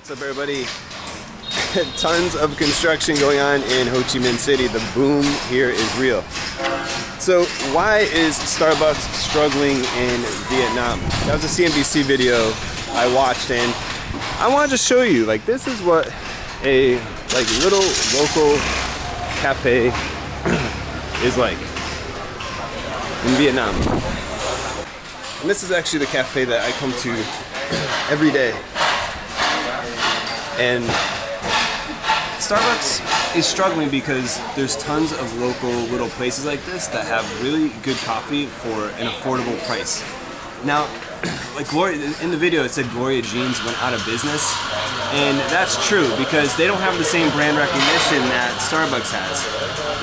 What's up, everybody? Tons of construction going on in Ho Chi Minh City. The boom here is real. So why is Starbucks struggling in Vietnam? That was a CNBC video I watched, and I want to just show you, like, this is what a little local cafe is like in Vietnam. And this is actually the cafe that I come to every day. And Starbucks is struggling because there's tons of local little places like this that have really good coffee for an affordable price. Now, like Gloria, in the video it said Gloria Jeans went out of business, and that's true because they don't have the same brand recognition that Starbucks has.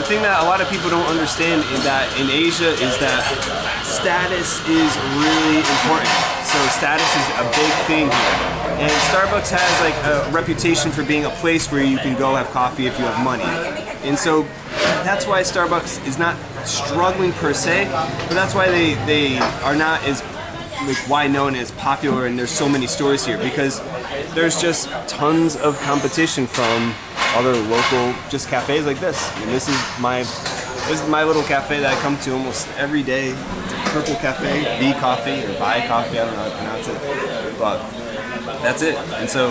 The thing that a lot of people don't understand in Asia is that status is really important. So status is a big thing here. And Starbucks has like a reputation for being a place where you can go have coffee if you have money. And so that's why Starbucks is not struggling per se, but that's why they are not as wide known, as popular, and there's so many stores here because there's just tons of competition from other local just cafes like this. And this is my little cafe that I come to almost every day. It's a Purple Cafe, V Coffee, or Bai Coffee, I don't know how to pronounce it, but that's it. And so,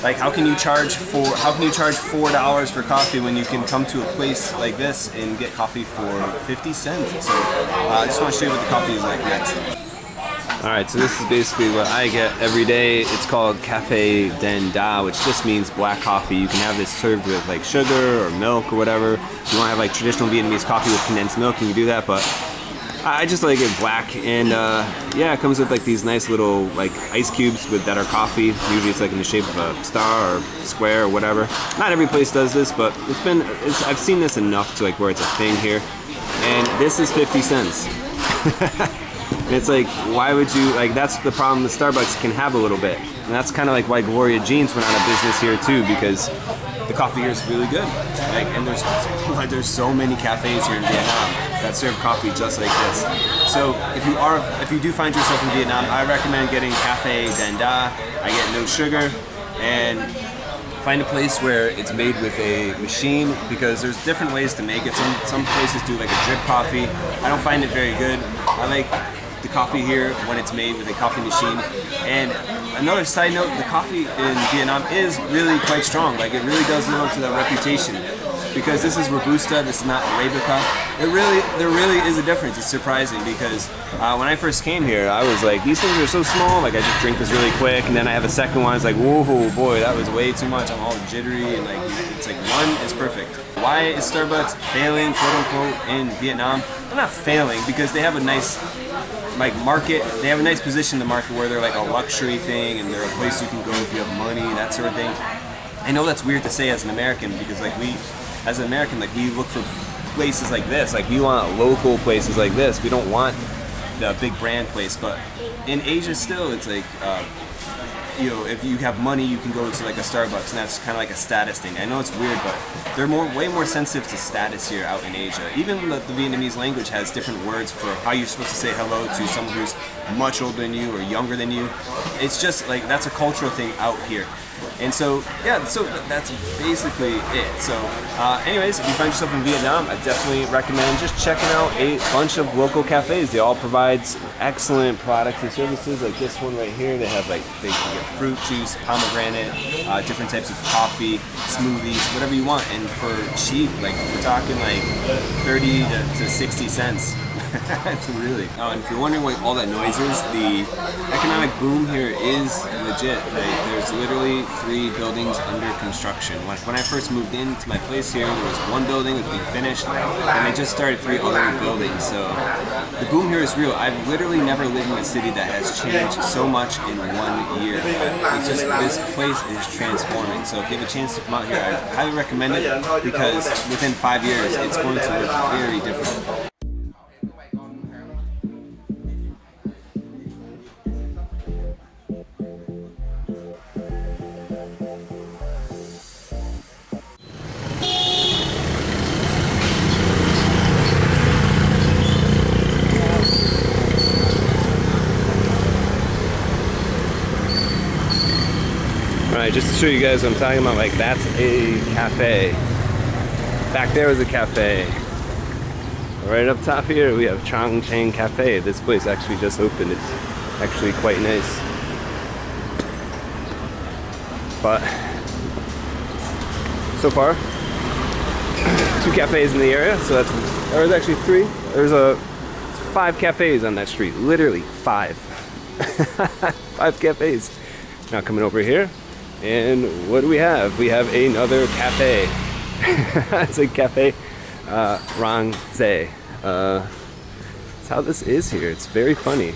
like, how can you charge $4 for coffee when you can come to a place like this and get coffee for 50 cents? So I just want to show you what the coffee is like next. Alright, so this is basically what I get every day. It's called Cafe Den Da, which just means black coffee. You can have this served with like sugar or milk or whatever. If you want to have like traditional Vietnamese coffee with condensed milk, you can do that, but I just like it black. And yeah, it comes with like these nice little like ice cubes that are coffee. Usually it's like in the shape of a star or square or whatever. Not every place does this, but I've seen this enough to like where it's a thing here. And this is 50 cents. And it's like, why would you, like, that's the problem that Starbucks can have a little bit. And that's kind of like why Gloria Jeans went out of business here too, because the coffee here is really good. Like, and there's so many cafes here in Vietnam that serve coffee just like this. So if you do find yourself in Vietnam, I recommend getting Cafe Den Da. I get no sugar, and find a place where it's made with a machine, because there's different ways to make it. Some places do like a drip coffee. I don't find it very good. I like the coffee here when it's made with a coffee machine. And another side note, the coffee in Vietnam is really quite strong. Like, it really does live up to that reputation, because this is Robusta, this is not Arabica. There really is a difference. It's surprising because when I first came here, I was like, these things are so small, like I just drink this really quick, and then I have a second one, it's like, whoa boy, that was way too much, I'm all jittery, and like, it's like one is perfect. Why is Starbucks failing, quote unquote, in Vietnam? They're not failing because they have a nice like market, they have a nice position in the market where they're like a luxury thing, and they're a place you can go if you have money, that sort of thing. I know that's weird to say as an American, because like as an American, like, we look for places like this. Like, we want local places like this. We don't want the big brand place. But in Asia still, it's like, you know, if you have money, you can go to like a Starbucks, and that's kind of like a status thing. I know it's weird, but they're way more sensitive to status here out in Asia. Even the Vietnamese language has different words for how you're supposed to say hello to someone who's much older than you or younger than you. It's just like, that's a cultural thing out here. And so, yeah, so that's basically it. So, anyways, if you find yourself in Vietnam, I definitely recommend just checking out a bunch of local cafes. They all provide excellent products and services. Like this one right here, they have like, they can get fruit juice, pomegranate, different types of coffee, smoothies, whatever you want. And for cheap, like, we're talking like 30 to 60 cents. Really. Oh, and if you're wondering what all that noise is, the economic boom here is legit. Like, there's literally 3 buildings under construction. When I first moved into my place here, there was 1 building that was being finished, and they just started 3 other buildings. So the boom here is real. I've literally never lived in a city that has changed so much in 1 year. It's just, this place is transforming. So if you have a chance to come out here, I highly recommend it, because within 5 years, it's going to look very different. Alright, just to show you guys what I'm talking about, like that's a cafe. Back there was a cafe. Right up top here we have Cong Cafe. This place actually just opened. It's actually quite nice. But so far, 2 cafes in the area, so that's, there's actually 3. There's 5 cafes on that street, literally 5. 5 cafes. Now coming over here, and what do we have? We have another cafe. It's a cafe Rang Zay. That's how this is here. It's very funny.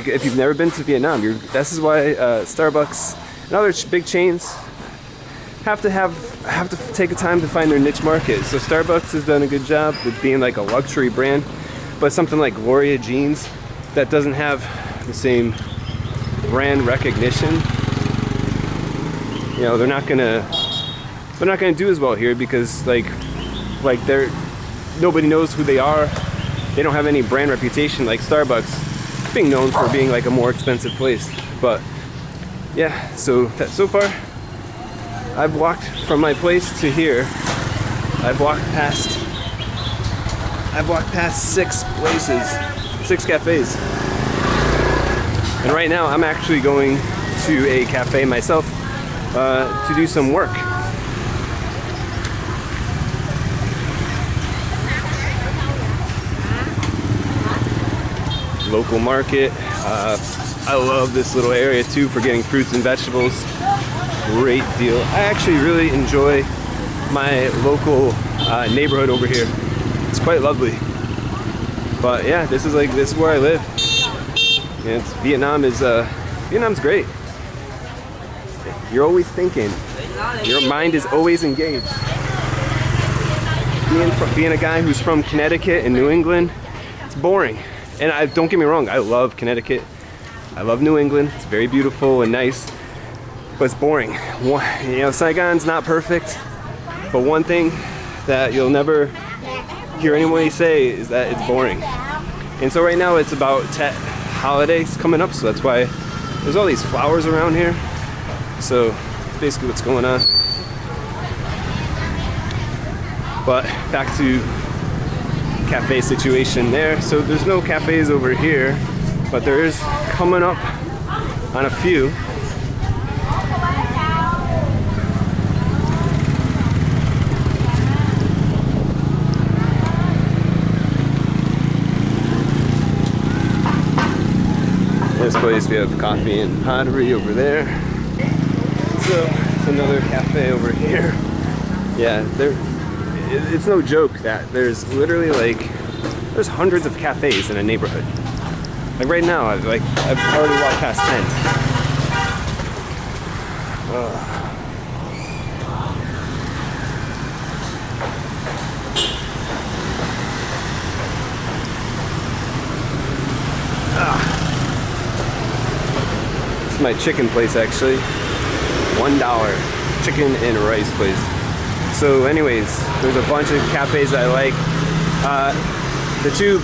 If you've never been to Vietnam, this is why Starbucks and other big chains have to take a time to find their niche market. So Starbucks has done a good job with being like a luxury brand, but something like Gloria Jeans that doesn't have the same brand recognition, you know, they're not gonna do as well here because like they're, nobody knows who they are. They don't have any brand reputation like Starbucks, being known for being like a more expensive place. But yeah, so far I've walked from my place to here. I've walked past 6 places, 6 cafes. And right now I'm actually going to a cafe myself to do some work. Local market. I love this little area too for getting fruits and vegetables. Great deal. I actually really enjoy my local neighborhood over here. It's quite lovely. But yeah, this is where I live. And Vietnam's great. You're always thinking. Your mind is always engaged. Being a guy who's from Connecticut and New England, it's boring. And don't get me wrong, I love Connecticut. I love New England. It's very beautiful and nice, but it's boring. You know, Saigon's not perfect, but one thing that you'll never hear anybody say is that it's boring. And so right now it's about Tet holidays coming up, so that's why there's all these flowers around here. So that's basically what's going on. But back to cafe situation there. So there's no cafes over here, but there is coming up on a few. This place we have coffee and pottery over there. So it's another cafe over here. Yeah, it's no joke that there's literally there's hundreds of cafes in a neighborhood. Like right now, I've already walked past 10. This is my chicken place actually. $1 chicken and rice place. So anyways, there's a bunch of cafes that I like. The 2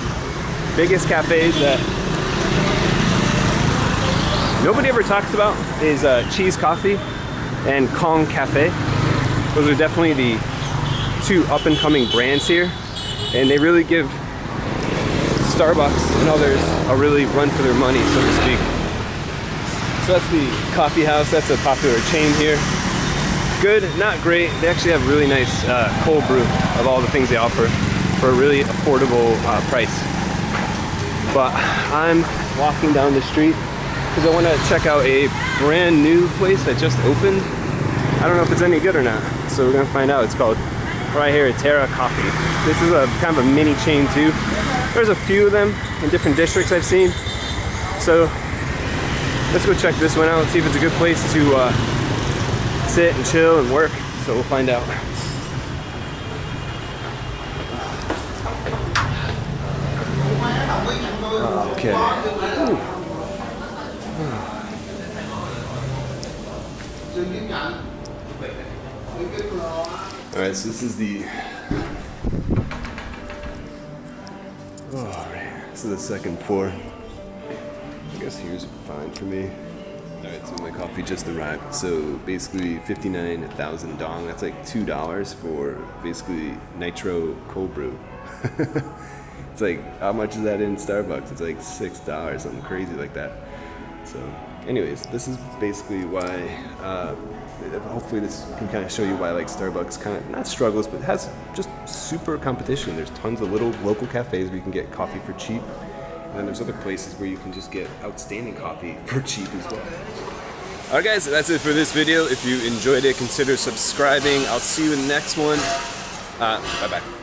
biggest cafes that nobody ever talks about is Cheese Coffee and Cong Cafe. Those are definitely the 2 up-and-coming brands here, and they really give Starbucks and others a really run for their money, so to speak. So that's the coffee house. That's a popular chain here. Good, not great. They actually have really nice cold brew of all the things they offer for a really affordable price. But I'm walking down the street because I want to check out a brand new place that just opened. I don't know if it's any good or not, so we're gonna find out. It's called, right here, Terra Coffee. This is a kind of a mini chain too. There's a few of them in different districts I've seen. So let's go check this one out, see if it's a good place to sit and chill and work. So we'll find out. Okay. Alright, so this is the this is the second floor. I guess here's fine for me. Alright, so my coffee just arrived. So basically 59,000 dong, that's like $2 for basically nitro cold brew. It's like, how much is that in Starbucks? It's like $6, something crazy like that. So anyways, this is basically why, hopefully this can kind of show you why like Starbucks kind of, not struggles, but has just super competition. There's tons of little local cafes where you can get coffee for cheap. And then there's other places where you can just get outstanding coffee for cheap as well. Alright guys, that's it for this video. If you enjoyed it, consider subscribing. I'll see you in the next one. Bye-bye.